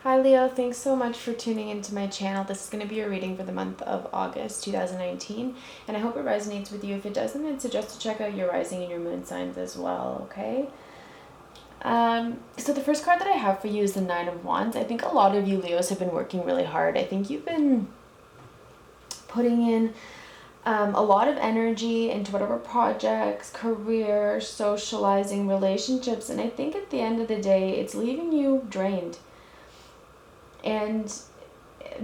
Hi Leo, thanks so much for tuning into my channel. This is going to be a reading for the month of August 2019, and I hope it resonates with you. If it doesn't, I'd suggest to check out your rising and your moon signs as well, okay? So the first card that I have for you is the Nine of Wands. I think a lot of you Leos have been working really hard. I think you've been putting in a lot of energy into whatever projects, career, socializing, relationships, and I think at the end of the day, it's leaving you drained. And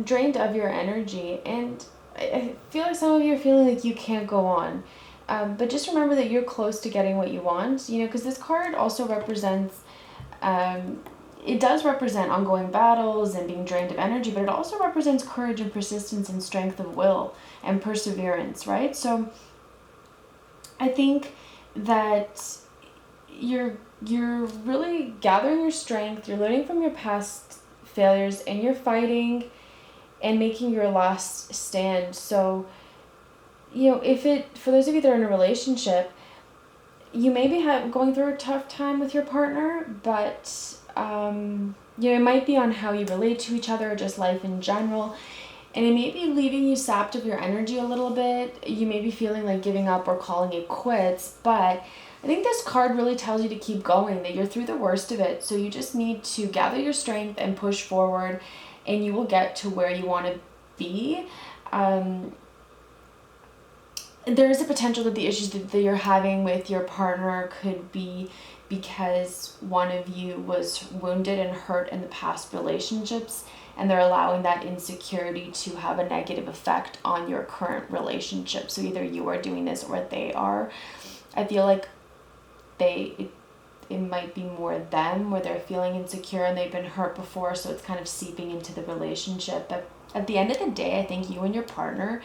drained of your energy, and I feel like some of you are feeling like you can't go on, but just remember that you're close to getting what you want, because this card also represents it does represent ongoing battles and being drained of energy, but it also represents courage and persistence and strength of will and perseverance, right? So I think that you're really gathering your strength, you're learning from your past failures, and you're fighting and making your last stand. So, for those of you that are in a relationship, you may be going through a tough time with your partner, but, it might be on how you relate to each other, or just life in general. And it may be leaving you sapped of your energy a little bit. You may be feeling like giving up or calling it quits, but I think this card really tells you to keep going, that you're through the worst of it. So you just need to gather your strength and push forward, and you will get to where you want to be. There is a potential that the issues that you're having with your partner could be because one of you was wounded and hurt in the past relationships, and they're allowing that insecurity to have a negative effect on your current relationship. So either you are doing this or they are. I feel like it might be more them, where they're feeling insecure and they've been hurt before, so it's kind of seeping into the relationship. But at the end of the day, I think you and your partner,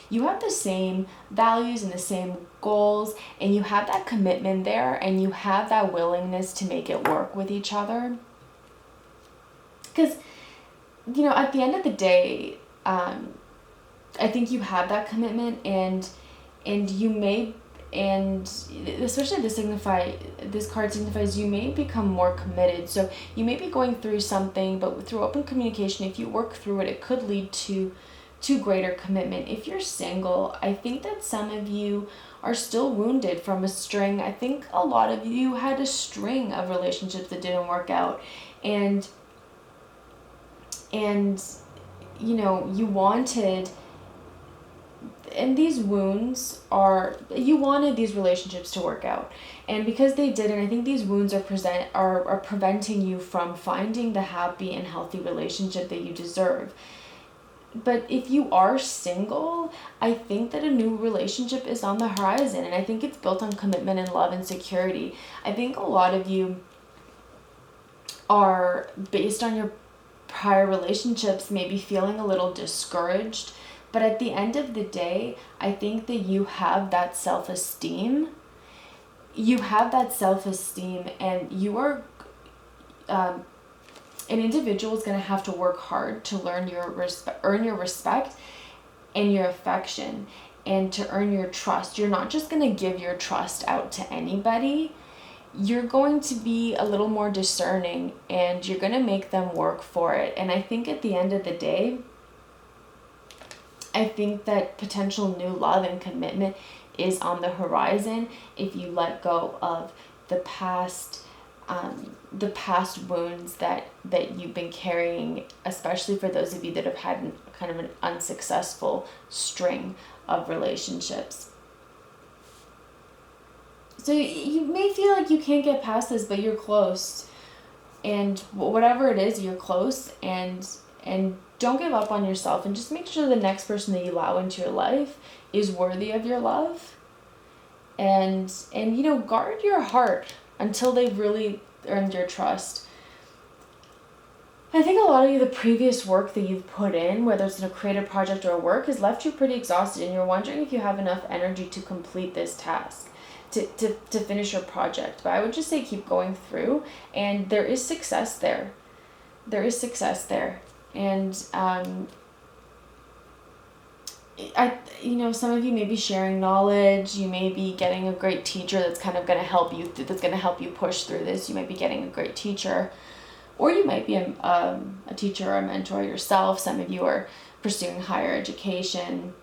you have the same values and the same goals, and you have that commitment there, and you have that willingness to make it work with each other. Because, at the end of the day, I think you have that commitment, and you may, and especially this card signifies you may become more committed. So you may be going through something, but through open communication, if you work through it, it could lead to greater commitment. If you're single, I think that some of you are still wounded from a string. I think a lot of you had a string of relationships that didn't work out, and you wanted, and these wounds you wanted these relationships to work out, and because they didn't, I think these wounds are preventing you from finding the happy and healthy relationship that you deserve. But if you are single, I think that a new relationship is on the horizon, and I think it's built on commitment and love and security. I think a lot of you are, based on your prior relationships, maybe feeling a little discouraged. But at the end of the day, I think that you have that self-esteem. And you are... an individual is going to have to work hard to earn your respect and your affection, and to earn your trust. You're not just going to give your trust out to anybody. You're going to be a little more discerning, and you're going to make them work for it. And I think at the end of the day, I think that potential new love and commitment is on the horizon if you let go of the past wounds that you've been carrying, especially for those of you that have had kind of an unsuccessful string of relationships. So you may feel like you can't get past this, but you're close. And whatever it is, you're close, and don't give up on yourself, and just make sure the next person that you allow into your life is worthy of your love. And guard your heart until they've really earned your trust. I think a lot of you, the previous work that you've put in, whether it's in a creative project or a work, has left you pretty exhausted, and you're wondering if you have enough energy to complete this task, to finish your project. But I would just say keep going through, and there is success there. And some of you may be sharing knowledge. You may be getting a great teacher that's kind of going to help you. That's going to help you push through this. You might be getting a great teacher, Or you might be a teacher or a mentor yourself. Some of you are pursuing higher education.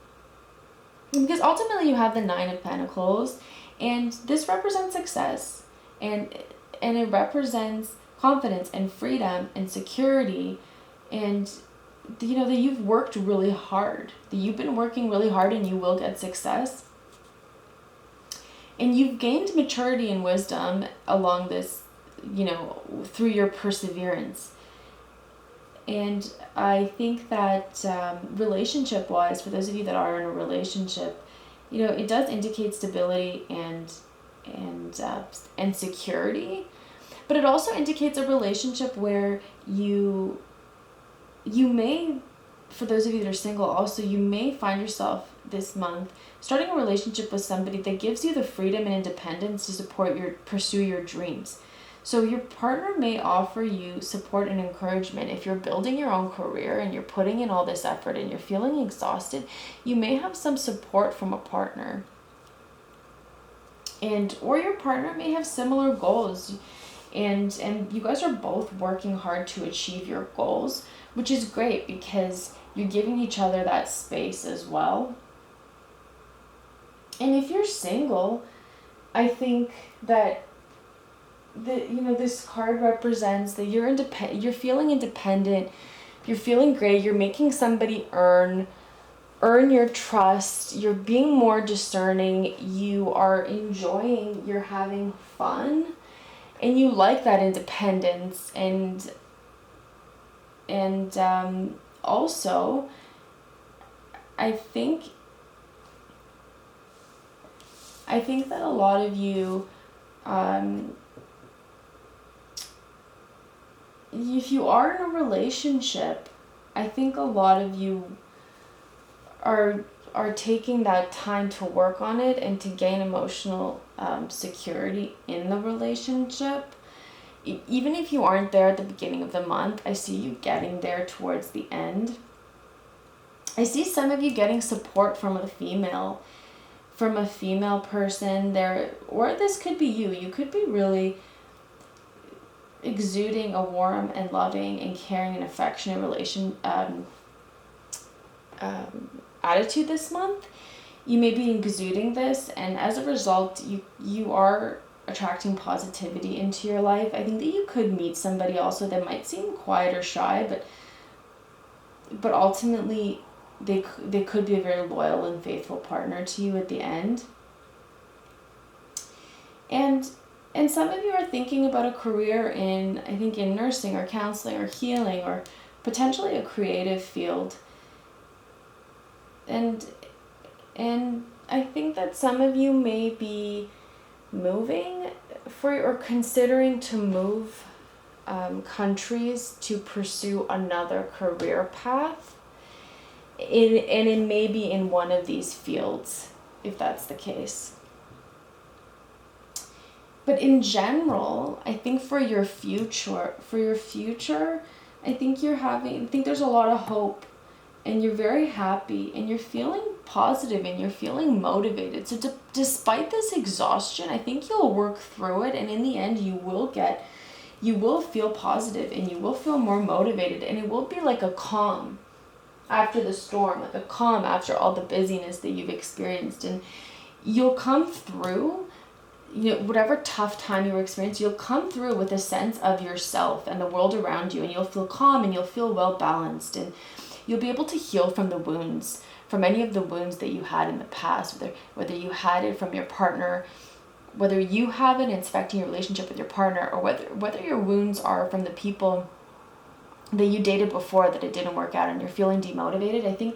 Because ultimately you have the Nine of Pentacles, and this represents success, and it represents confidence and freedom and security, and that you've worked really hard, that you've been working really hard, and you will get success. And you've gained maturity and wisdom along this, through your perseverance. And I think that relationship-wise, for those of you that are in a relationship, it does indicate stability and security, but it also indicates a relationship where you may, for those of you that are single, also you may find yourself this month starting a relationship with somebody that gives you the freedom and independence to pursue your dreams. So your partner may offer you support and encouragement. If you're building your own career and you're putting in all this effort and you're feeling exhausted, you may have some support from a partner. Or your partner may have similar goals, and you guys are both working hard to achieve your goals, which is great because you're giving each other that space as well. And if you're single, I think that this card represents that you're independent, you're feeling independent, you're feeling great, you're making somebody earn your trust, you're being more discerning, you are enjoying, you're having fun, and you like that independence. And also, I think that a lot of you, if you are in a relationship, I think a lot of you are taking that time to work on it and to gain emotional security in the relationship. Even if you aren't there at the beginning of the month, I see you getting there towards the end. I see some of you getting support from a female person there, or this could be you. You could be really exuding a warm and loving and caring and affectionate attitude this month. You may be exuding this, and as a result, you are attracting positivity into your life. I think that you could meet somebody also that might seem quiet or shy, but ultimately they could be a very loyal and faithful partner to you at the end. And some of you are thinking about a career in nursing or counseling or healing or potentially a creative field. And I think that some of you may be moving or considering to move countries to pursue another career path. And it may be in one of these fields, if that's the case. But in general, I think for your future, I think there's a lot of hope, and you're very happy, and you're feeling positive, and you're feeling motivated. So despite this exhaustion, I think you'll work through it, and in the end, you will feel positive, and you will feel more motivated, and it will be like a calm after the storm, like a calm after all the busyness that you've experienced, and you'll come through. Whatever tough time you experience, you'll come through with a sense of yourself and the world around you, and you'll feel calm and you'll feel well balanced, and you'll be able to heal from any of the wounds that you had in the past, whether you had it from your partner, whether you have it and it's affecting your relationship with your partner, or whether your wounds are from the people that you dated before that it didn't work out and you're feeling demotivated. I think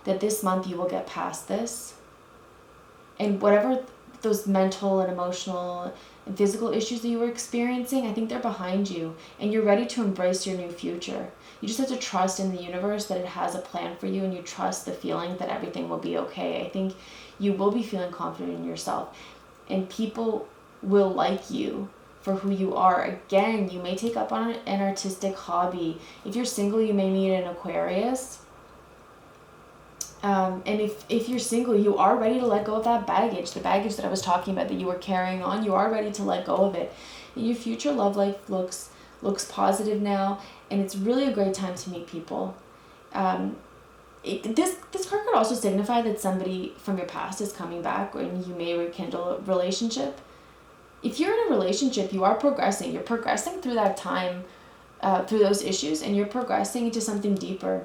that this month you will get past this, and whatever those mental and emotional and physical issues that you were experiencing, I think they're behind you, and you're ready to embrace your new future. You just have to trust in the universe that it has a plan for you, and you trust the feeling that everything will be okay. I think you will be feeling confident in yourself, and people will like you for who you are. Again, you may take up on an artistic hobby. If you're single, you may meet an Aquarius. And if you're single, you are ready to let go of that baggage, the baggage that I was talking about that you were carrying on. You are ready to let go of it. And your future love life looks looks positive now, and it's really a great time to meet people. This card could also signify that somebody from your past is coming back, and you may rekindle a relationship. If you're in a relationship, you are progressing. You're progressing through that time, through those issues, and you're progressing into something deeper.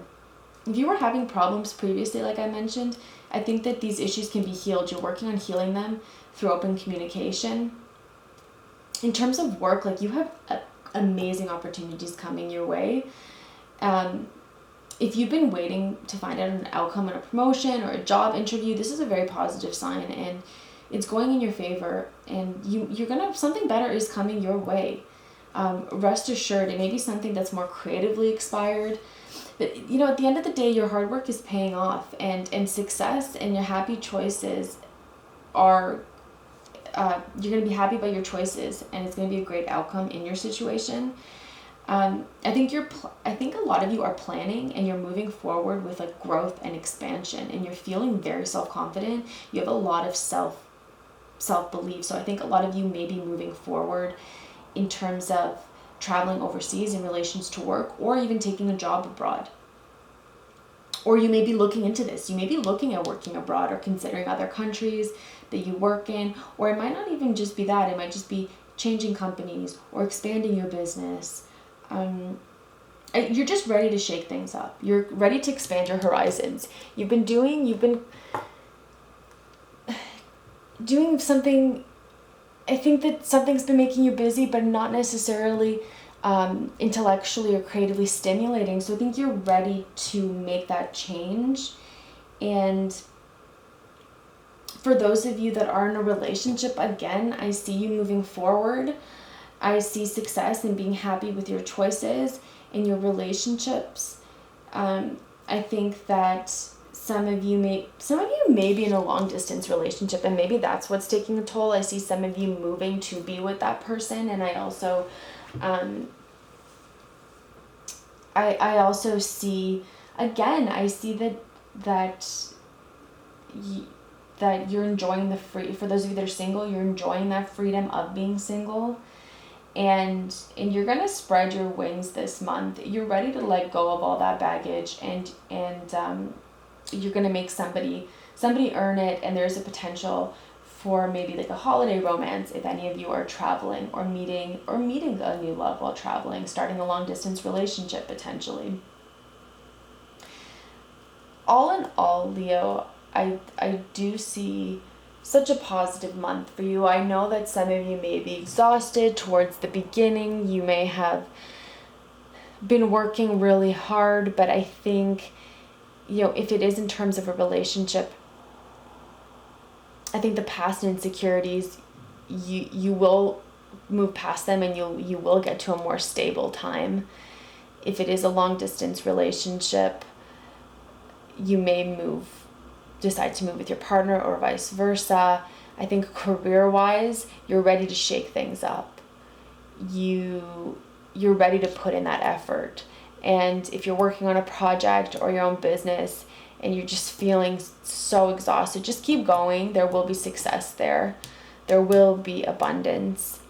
If you were having problems previously, like I mentioned, I think that these issues can be healed. You're working on healing them through open communication. In terms of work, like, you have amazing opportunities coming your way. If you've been waiting to find out an outcome on a promotion or a job interview, this is a very positive sign, and it's going in your favor, and something better is coming your way. Rest assured, it may be something that's more creatively inspired, but at the end of the day, your hard work is paying off, and success and your happy choices are, you're going to be happy by your choices, and it's going to be a great outcome in your situation. I think a lot of you are planning, and you're moving forward with like growth and expansion, and you're feeling very self-confident. You have a lot of self-belief. So I think a lot of you may be moving forward in terms of traveling overseas in relations to work, or even taking a job abroad. Or you may be looking into this. You may be looking at working abroad, or considering other countries that you work in, or it might not even just be that. It might just be changing companies or expanding your business. You're just ready to shake things up. You're ready to expand your horizons. You've been doing something. I think that something's been making you busy, but not necessarily intellectually or creatively stimulating. So I think you're ready to make that change. And for those of you that are in a relationship, again, I see you moving forward. I see success in being happy with your choices in your relationships. I think that some of you may be in a long distance relationship, and maybe that's what's taking a toll. I see some of you moving to be with that person, and I also I also see, again, I see that you're enjoying for those of you that are single, you're enjoying that freedom of being single. And you're gonna spread your wings this month. You're ready to let go of all that baggage, and you're gonna make somebody earn it. And there's a potential for maybe like a holiday romance if any of you are traveling, or meeting a new love while traveling, starting a long distance relationship potentially. All in all, Leo, I do see such a positive month for you. I know that some of you may be exhausted towards the beginning. You may have been working really hard, but I think, if it is in terms of a relationship, I think the past insecurities, you will move past them, and you will get to a more stable time. If it is a long distance relationship, you may decide to move with your partner, or vice versa. I think career-wise, you're ready to shake things up. You're ready to put in that effort. And if you're working on a project or your own business, and you're just feeling so exhausted, just keep going. There will be success there. There will be abundance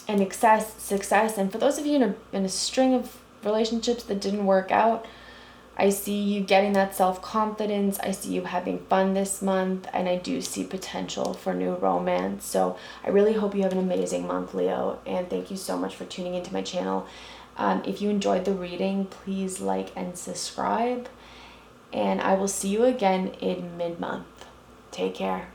and success. And for those of you in a string of relationships that didn't work out, I see you getting that self-confidence. I see you having fun this month, and I do see potential for new romance. So I really hope you have an amazing month, Leo, and thank you so much for tuning into my channel. If you enjoyed the reading, please like and subscribe, and I will see you again in mid-month. Take care.